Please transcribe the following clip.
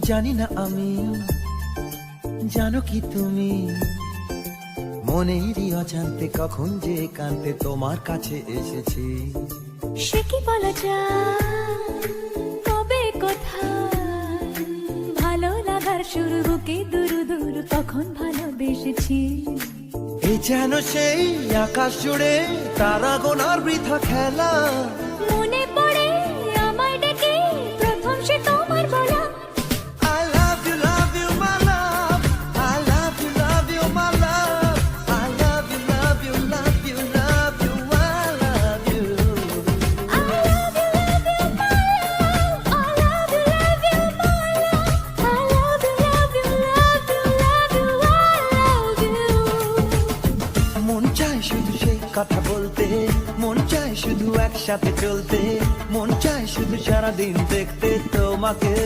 জানি না আমি, জানো কি তুমি, মনেরই অজান্তে কখন যে কান্তে তোমার কাছে এসেছি। সে কি বলা যায়, কবে কোথায়, ভালো লাগার শুরু বুকে দুরু দুরু তখন ভালোবেসেছি। এই যেন সেই আকাশ জুড়ে তারা গোনার বৃথা খেলা, মনে পড়ে আমায় ডেকে প্রথম সে তোমার বলা। I love you, my love. I love you, my love. I love you, love you, love you, love you. I love you. I love you, my love. I love you, my love. I love you, love you, love you, love you. I love you. মন চায় শুধু সেই কথা বলতে, মন চায় শুধু একসাথে চলতে, মন চায় শুধু সারাদিন দেখতে তোমাকে।